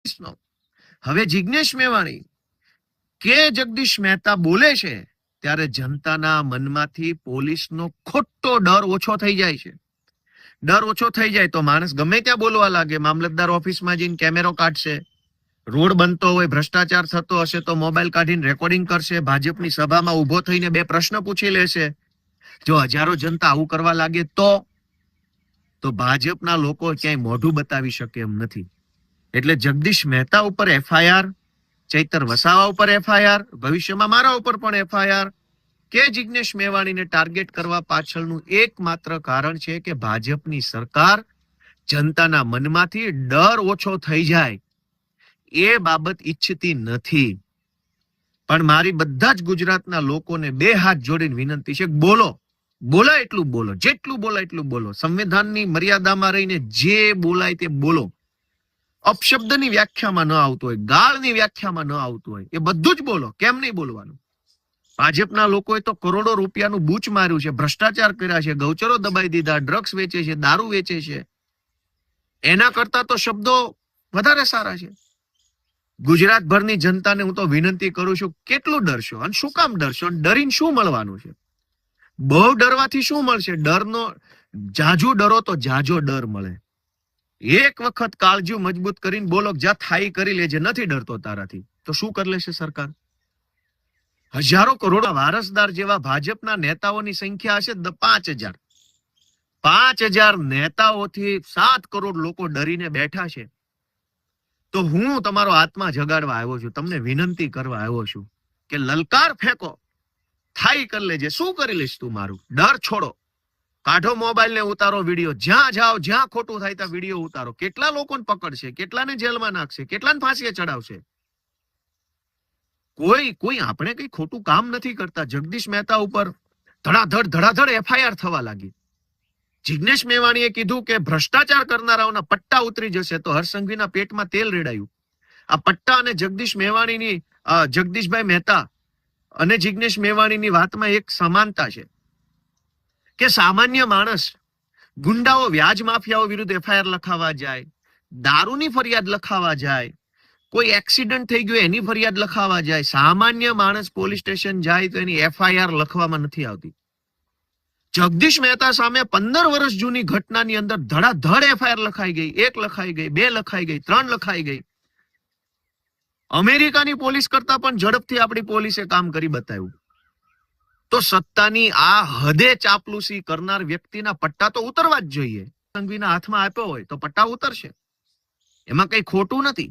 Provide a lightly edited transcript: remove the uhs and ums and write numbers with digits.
નો હવે જિજ્ઞેશ મેવાણી કે જગદીશ મહેતા બોલે છે ત્યારે જનતાના મનમાંથી પોલીસનો ખોટો ડર ઓછો થઈ જાય છે. ડર ઓછો થઈ જાય તો માણસ ગમે ત્યાં બોલવા લાગે. મામલતદાર ઓફિસમાં જઈને કેમેરો કાઢશે, રોડ બનતો હોય, ભ્રષ્ટાચાર થતો હશે તો મોબાઈલ કાઢીને રેકોર્ડિંગ કરશે, ભાજપની સભામાં ઉભો થઈને 2 પ્રશ્ન પૂછી લેશે. જો હજારો જનતા આવું કરવા લાગે તો ભાજપના લોકો ક્યાંય મોઢું બતાવી શકે એમ નથી. એટલે જગદીશ મહેતા ઉપર એફઆઈઆર, ચૈતર વસાવા ઉપર એફઆઈઆર, ભવિષ્યમાં મારા ઉપર પણ એફઆઈઆર કે જિજ્ઞેશ મેવાણીને ટાર્ગેટ કરવા પાછળનું એકમાત્ર કારણ છે કે ભાજપની સરકાર જનતાના મનમાંથી ડર ઓછો થઈ જાય એ બાબત ઈચ્છતી નથી. પણ મારી બધા જ ગુજરાતના લોકોને 2 હાથ જોડીને વિનંતી છે, બોલાય એટલું બોલો, જેટલું બોલાય એટલું બોલો. સંવિધાનની મર્યાદામાં રહીને જે બોલાય તે બોલો. અપશબ્દની વ્યાખ્યામાં ન આવતું હોય, ગાળની વ્યાખ્યામાં ન આવતું હોય, એ બધું જ બોલો. કેમ નહીં બોલવાનું? ભાજપના લોકોએ તો કરોડો રૂપિયાનું બૂચ માર્યું છે, ભ્રષ્ટાચાર કર્યા છે, ગૌચરો દબાઈ દીધા, ડ્રગ્સ વેચે છે, દારૂ વેચે છે. એના કરતા તો શબ્દો વધારે સારા છે. ગુજરાતભરની જનતાને હું તો વિનંતી કરું છું, કેટલું ડરશો અને શું કામ ડરશો? ડરીને શું મળવાનું છે? બહુ ડરવાથી શું મળશે? ડરનો જાજુ ડરો તો જાજો ડર મળે. એક વખત કાળજી મજબૂત કરીને બોલો, જ્યાં થાય કરી લેજે, નથી ડરતો તારાથી, તો શું કરી લેશે સરકાર? હજારો કરોડ વારસદાર જેવા ભાજપના નેતાઓની સંખ્યા હશે 5000. 5000 નેતાઓથી 7 કરોડ લોકો ડરીને બેઠા છે. તો હું તમારો આત્મા જગાડવા આવ્યો છું, તમને વિનંતી કરવા આવ્યો છું કે લલકાર ફેંકો, થાય કરી લેજે. શું કરી લઈશ તું મારું? ડર છોડો, કાઢો મોબાઈલ ને ઉતારો વિડીયો. જ્યાં જાઓ, જ્યાં ખોટું થાય ત્યાં વિડીયો ઉતારો. કેટલા લોકોને પકડશે, કેટલાને જેલમાં નાખશે, કેટલાને ફાંસીએ ચડાવશે? કોઈ આપણે કઈ ખોટું કામ નથી કરતા. જગદીશ મહેતા ઉપર ધડાધડ એફઆઈઆર થવા લાગી. જિજ્ઞેશ મેવાણીએ કીધું કે ભ્રષ્ટાચાર કરનારાઓના પટ્ટા ઉતરી જશે, તો હરસંઘવીના પેટમાં તેલ રેડાયું. આ પટ્ટા અને જગદીશભાઈ મહેતા અને જિજ્ઞેશ મેવાણીની વાતમાં એક સમાનતા છે કે સામાન્ય માણસ, ગુંડાઓ, વ્યાજ માફિયાઓ વિરુદ્ધ એફઆઈઆર લખાવા જાય, દારૂની ફરિયાદ લખાવા જાય, કોઈ એક્સિડન્ટ થઈ ગયો એની ફરિયાદ લખાવા જાય, સામાન્ય માણસ પોલીસ સ્ટેશન જાય તો એની એફઆઈઆર લખવામાં નથી આવતી. જગદીશ મહેતા સામે 15 વર્ષ જૂની ઘટનાની અંદર ધડાધડ એફઆઈઆર લખાઈ ગઈ. 1 લખાઈ ગઈ, 2 લખાઈ ગઈ, 3 લખાઈ ગઈ. અમેરિકાની પોલીસ કરતા પણ ઝડપથી આપણી પોલીસે કામ કરી બતાવ્યું. તો સત્તાની આ હદે ચાપલુસી કરનાર વ્યક્તિના પટ્ટા તો ઉતરવા જ જોઈએ. સંઘવીના હાથમાં આપ્યો હોય તો પટ્ટા ઉતરશે, એમાં કઈ ખોટું નથી.